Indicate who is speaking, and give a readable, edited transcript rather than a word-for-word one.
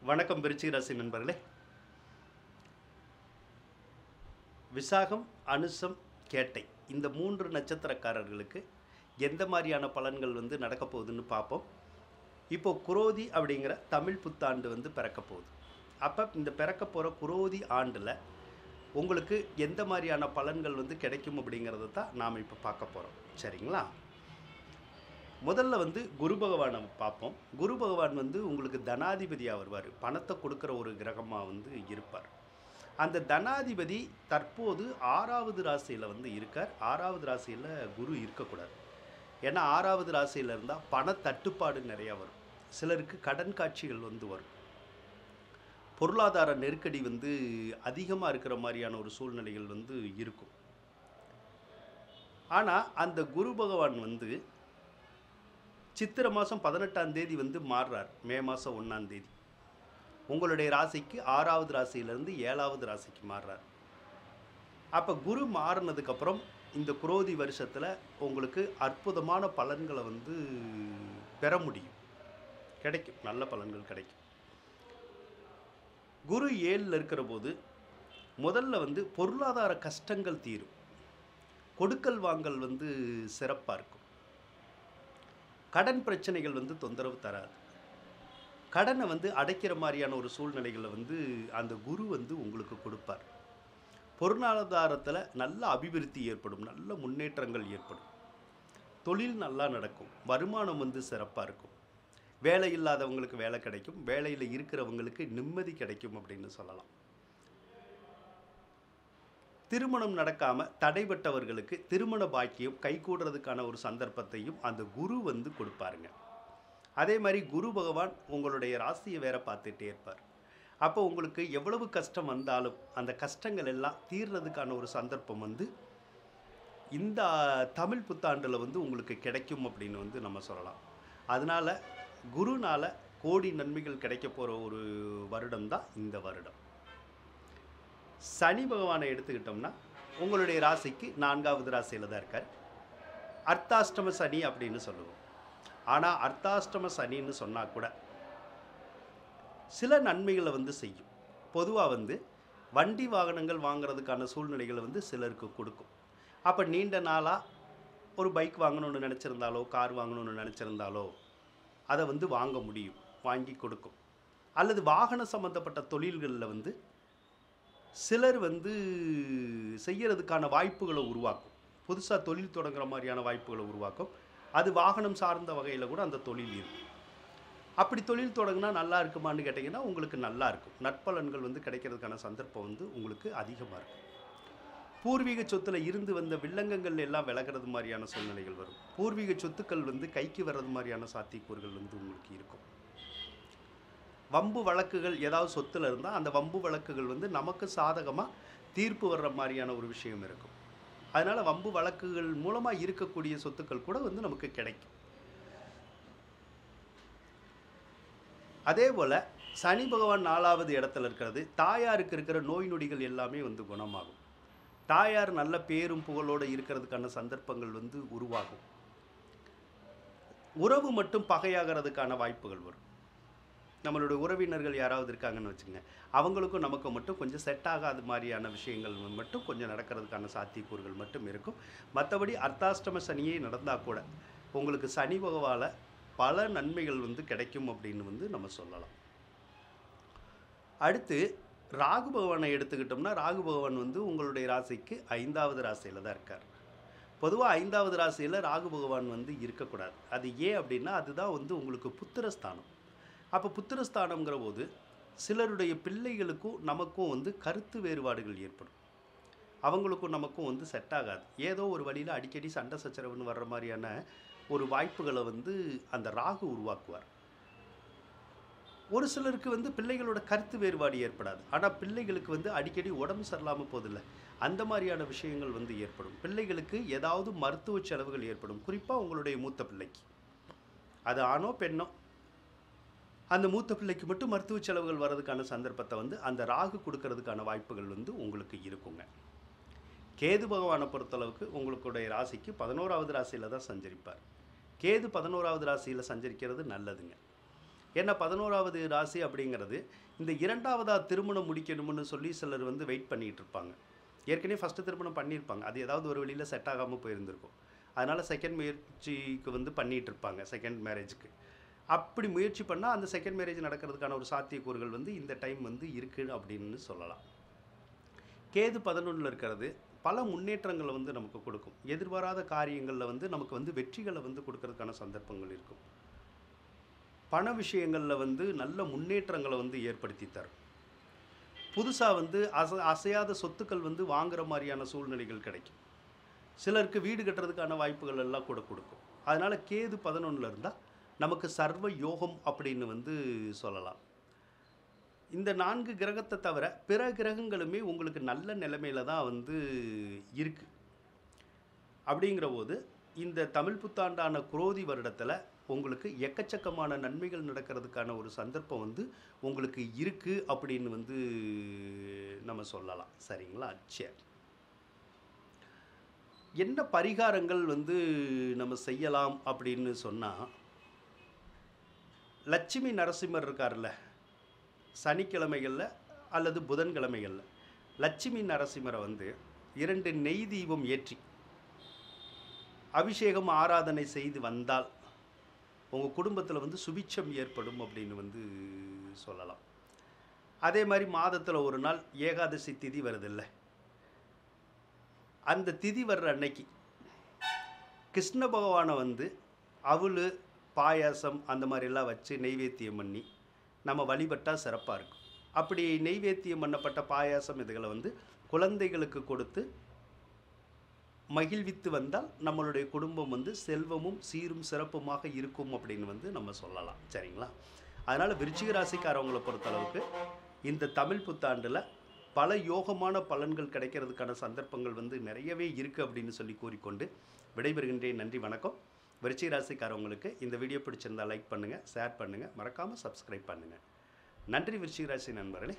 Speaker 1: வணக்கம் விருச்சிக ராசி நண்பர்களே. விசாகம், அனுசம், கேட்டை இந்த 3 நட்சத்திரக்காரர்களுக்கு எந்த மாதிரியான பலன்கள் நடக்க போகுதுன்னு பார்ப்போம். இப்போ குரோதி அப்படிங்கிற தமிழ் புத்தாண்டு பிறக்க போகுது. அப்போ இந்த பிறக்க போகிற குரோதி ஆண்டில் உங்களுக்கு எந்த மாதிரியான பலன்கள் கிடைக்கும் அப்படிங்கிறத தான் நாம் இப்போ பார்க்க போகிறோம். சரிங்களா? முதல்ல குரு பகவானை பார்ப்போம். குரு பகவான் உங்களுக்கு தனாதிபதியாக வருவார். பணத்தை கொடுக்குற ஒரு கிரகமாக இருப்பார். அந்த தனாதிபதி தற்போது 6வது ராசியில் இருக்கார். 6வது ராசியில் குரு இருக்கக்கூடாது. ஏன்னா 6வது ராசியில் இருந்தால் பண தட்டுப்பாடு நிறையா வரும். சிலருக்கு கடன் காட்சிகள் வரும். பொருளாதார நெருக்கடி அதிகமாக இருக்கிற மாதிரியான ஒரு சூழ்நிலைகள் இருக்கும். ஆனால் அந்த குரு பகவான் சித்திரை மாதம் 18ஆம் தேதி மாறுறார். மே மாதம் 1ஆம் தேதி உங்களுடைய ராசிக்கு 6வது ராசியிலேருந்து 7வது ராசிக்கு மாறுறார். அப்போ குரு மாறினதுக்கப்புறம் இந்த குரோதி வருஷத்தில் உங்களுக்கு அற்புதமான பலன்களை பெற முடியும். கிடைக்கும், நல்ல பலன்கள் கிடைக்கும். குரு 7ல் இருக்கிற போது முதல்ல பொருளாதார கஷ்டங்கள் தீரும். கொடுக்கல் வாங்கல் சிறப்பாக இருக்கும். கடன் பிரச்சனைகள் தொந்தரவு தராது. கடனை அடைக்கிற மாதிரியான ஒரு சூழ்நிலைகளை அந்த குரு உங்களுக்கு கொடுப்பார். பொருளாதாரத்தில் நல்ல அபிவிருத்தி ஏற்படும், நல்ல முன்னேற்றங்கள் ஏற்படும். தொழில் நல்லா நடக்கும். வருமானம் சிறப்பாக இருக்கும். வேலை இல்லாதவங்களுக்கு வேலை கிடைக்கும். வேலையில் இருக்கிறவங்களுக்கு நிம்மதி கிடைக்கும் அப்படின்னு சொல்லலாம். திருமணம் நடக்காமல் தடைபட்டவர்களுக்கு திருமண பாக்கியம் கைகூடுறதுக்கான ஒரு சந்தர்ப்பத்தையும் அந்த குரு கொடுப்பாருங்க. அதே மாதிரி குரு பகவான் உங்களுடைய ராசியை வேற பார்த்துட்டே இருப்பார். அப்போ உங்களுக்கு எவ்வளவு கஷ்டம் வந்தாலும் அந்த கஷ்டங்கள் எல்லாம் தீர்றதுக்கான ஒரு சந்தர்ப்பம் இந்த தமிழ் புத்தாண்டில் உங்களுக்கு கிடைக்கும் அப்படின்னு நம்ம சொல்லலாம். அதனால் குருனால் கோடி நன்மைகள் கிடைக்க போகிற ஒரு வருடம் தான் இந்த வருடம். சனி பகவானை எடுத்துக்கிட்டோம்னா உங்களுடைய ராசிக்கு 4வது ராசியில் தான் இருக்கார். அர்த்தாஷ்டம சனி அப்படின்னு சொல்லுவோம். ஆனால் அர்த்தாஷ்டம சனின்னு சொன்னால் கூட சில நன்மைகளை செய்யும். பொதுவாக வண்டி வாகனங்கள் வாங்கிறதுக்கான சூழ்நிலைகளை சிலருக்கு கொடுக்கும். அப்போ நீண்ட நாளாக ஒரு பைக் வாங்கணும்னு நினச்சிருந்தாலோ கார் வாங்கணும்னு நினச்சிருந்தாலோ அதை வாங்க முடியும், வாங்கி கொடுக்கும். அல்லது வாகன சம்மந்தப்பட்ட தொழில்களில் சிலர் செய்கிறதுக்கான வாய்ப்புகளை உருவாக்கும். புதுசாக தொழில் தொடங்குற மாதிரியான வாய்ப்புகளை உருவாக்கும். அது வாகனம் சார்ந்த வகையில் கூட அந்த தொழில் இருக்கும். அப்படி தொழில் தொடங்கினா நல்லா இருக்குமான்னு கேட்டிங்கன்னா உங்களுக்கு நல்லா இருக்கும். நற்பலன்கள் கிடைக்கிறதுக்கான சந்தர்ப்பம் உங்களுக்கு அதிகமாக இருக்கும். பூர்வீக சொத்தில் இருந்து வந்த வில்லங்கங்கள் எல்லாம் விலகிறது மாதிரியான சூழ்நிலைகள் வரும். பூர்வீக சொத்துக்கள் கைக்கு வர்றது மாதிரியான சாத்தியக்கூறுகள் உங்களுக்கு இருக்கும். வம்பு வழக்குகள் ஏதாவது சொத்தில் இருந்தால் அந்த வம்பு வழக்குகள் நமக்கு சாதகமாக தீர்ப்பு வர்ற மாதிரியான ஒரு விஷயம் இருக்கும். அதனால் வம்பு வழக்குகள் மூலமாக இருக்கக்கூடிய சொத்துக்கள் கூட நமக்கு கிடைக்கும். அதே போல் சனி பகவான் 4வது இடத்துல இருக்கிறது. தாயாருக்கு இருக்கிற நோய் நொடிகள் எல்லாமே குணமாகும். தாயார் நல்ல பேரும் புகழோடு இருக்கிறதுக்கான சந்தர்ப்பங்கள் உருவாகும். உறவு மட்டும் பகையாகிறதுக்கான வாய்ப்புகள் வரும். நம்மளோட உறவினர்கள் யாராவது இருக்காங்கன்னு வச்சுங்க, அவங்களுக்கும் நமக்கு மட்டும் கொஞ்சம் செட் ஆகாத மாதிரியான விஷயங்கள் மட்டும் கொஞ்சம் நடக்கிறதுக்கான சாத்தியக்கூறுகள் மட்டும் இருக்கும். மற்றபடி அர்த்தாஷ்டம சனியே நடந்தால் கூட உங்களுக்கு சனி பகவானால் பல நன்மைகள் கிடைக்கும் அப்படின்னு நம்ம சொல்லலாம். அடுத்து ராகு பகவானை எடுத்துக்கிட்டோம்னா ராகு பகவான் உங்களுடைய ராசிக்கு 5வது ராசியில் தான் இருக்கார். பொதுவாக 5வது ராசியில் ராகு பகவான் இருக்கக்கூடாது. அது ஏன் அப்படின்னா அதுதான் உங்களுக்கு புத்திரஸ்தானம். அப்போ புத்திரஸ்தானங்கிற போது சிலருடைய பிள்ளைகளுக்கும் நமக்கும் கருத்து வேறுபாடுகள் ஏற்படும். அவங்களுக்கும் நமக்கும் செட் ஆகாது. ஏதோ ஒரு வழியில் அடிக்கடி சண்டை சச்சரவுன்னு வர்ற மாதிரியான ஒரு வாய்ப்புகளை அந்த ராகு உருவாக்குவார். ஒரு சிலருக்கு பிள்ளைகளோட கருத்து வேறுபாடு ஏற்படாது. ஆனால் பிள்ளைகளுக்கு அடிக்கடி உடம்பு சரியில்லாமல் போதில்லை, அந்த மாதிரியான விஷயங்கள் ஏற்படும். பிள்ளைகளுக்கு ஏதாவது மருத்துவ செலவுகள் ஏற்படும். குறிப்பாக உங்களுடைய மூத்த பிள்ளைக்கு, அது ஆணோ பெண்ணோ, அந்த மூத்த பிள்ளைக்கு மட்டும் மருத்துவ செலவுகள் வர்றதுக்கான சந்தர்ப்பத்தை அந்த ராகு கொடுக்கறதுக்கான வாய்ப்புகள் உங்களுக்கு இருக்குங்க. கேது பகவானை பொறுத்தளவுக்கு உங்களுடைய ராசிக்கு 11வது ராசியில் தான் சஞ்சரிப்பார். கேது 11வது ராசியில் சஞ்சரிக்கிறது நல்லதுங்க. ஏன்னா 11வது ராசி அப்படிங்கிறது இந்த 2வதா திருமணம் முடிக்கணும்னு சொல்லி சிலர் வந்து வெயிட் பண்ணிட்டு இருப்பாங்க. ஏற்கனவே ஃபர்ஸ்ட் திருமணம் பண்ணியிருப்பாங்க. அது ஏதாவது ஒரு வழியில செட் ஆகாம போயிருந்திருக்கும். அதனால செகண்ட் முயற்சிக்கு வந்து பண்ணிட்டு இருப்பாங்க. செகண்ட் மேரேஜ்க்கு. அப்படி முயற்சி பண்ணா அந்த செகண்ட் மேரேஜ் நடக்கிறதுக்கான ஒரு சாத்தியக்கூறுகள் வந்து இந்த டைம் வந்து இருக்கு அப்படின்னு சொல்லலாம். கேது 11ல இருக்கிறது பல முன்னேற்றங்கள வந்து நமக்கு கொடுக்கும். எதிர்பாராத காரியங்கள்ல வந்து நமக்கு வந்து வெற்றிகள வந்து கொடுக்கறதுக்கான சந்தர்ப்பங்கள் இருக்கும். பண விஷயங்கள்ல வந்து நல்ல முன்னேற்றங்கள வந்து ஏற்படுத்தி தரும். புதுசா வந்து அசையாத சொத்துக்கள் வந்து வாங்குற மாரியான சூழ்நிலைகள் கிடைக்கும். சிலருக்கு வீடு கட்டுறதுக்கான வாய்ப்புகள் எல்லாம் கூட கொடுக்கும். அதனால கேது 11ல இருந்தா நமக்கு சர்வ யோகம் அப்படின்னு வந்து சொல்லலாம். இந்த 4 கிரகத்த தவிர பிற கிரகங்களுமே உங்களுக்கு நல்ல நிலைமையில தான் வந்து இருக்கு. அப்படிங்கிறபோது இந்த தமிழ் புத்தாண்டான குரோதி வருடத்துல உங்களுக்கு எக்கச்சக்கமான நன்மைகள் நடக்கிறதுக்கான ஒரு சந்தர்ப்பம் வந்து உங்களுக்கு இருக்கு அப்படின்னு வந்து நம்ம சொல்லலாம். சரிங்களா? சரி. என்ன பரிகாரங்கள் வந்து நம்ம செய்யலாம் அப்படின்னு சொன்னா, லட்சுமி நரசிம்மர் இருக்கார்ல, சனிக்கிழமைகள்ல அல்லது புதன்கிழமைகள்ல லட்சுமி நரசிம்மரை வந்து 2 நெய் தீபம் ஏற்றி அபிஷேகம் ஆராதனை செய்து வந்தால் உங்க குடும்பத்துல வந்து சுபிட்சம் ஏற்படும் அப்படின்னு வந்து சொல்லலாம். அதே மாதிரி மாதத்துல ஒரு நாள் ஏகாதசி திதி வருதுல்ல, அந்த திதி வர்ற அன்னைக்கு கிருஷ்ண பகவானை வந்து அவலு, பாயாசம் அந்த மாதிரிலாம் வச்சு நெய்வேத்தியம் பண்ணி நம்ம வழிபட்டா சிறப்பாக இருக்கும். அப்படி நெய்வேத்தியம் பண்ணப்பட்ட பாயாசம் இதுகளை வந்து குழந்தைகளுக்கு கொடுத்து மகிழ்வித்து வந்தால் நம்மளுடைய குடும்பம் வந்து செல்வமும் சீரும் சிறப்புமாக இருக்கும் அப்படின்னு வந்து நம்ம சொல்லலாம். சரிங்களா? அதனால் விருச்சிக ராசிக்காரவங்களை பொறுத்தளவுக்கு இந்த தமிழ் புத்தாண்டில் பல யோகமான பலன்கள் கிடைக்கிறதுக்கான சந்தர்ப்பங்கள் வந்து நிறையவே இருக்குது அப்படின்னு சொல்லி கூறிக்கொண்டு விடைபெறுகின்றேன். நன்றி, வணக்கம். விருச்சிக ராசிக்காரவங்களுக்கு இந்த வீடியோ பிடிச்சிருந்தால் லைக் பண்ணுங்கள், ஷேர் பண்ணுங்கள், மறக்காமல் சப்ஸ்கிரைப் பண்ணுங்கள். நன்றி விருச்சிக ராசி நண்பர்களே.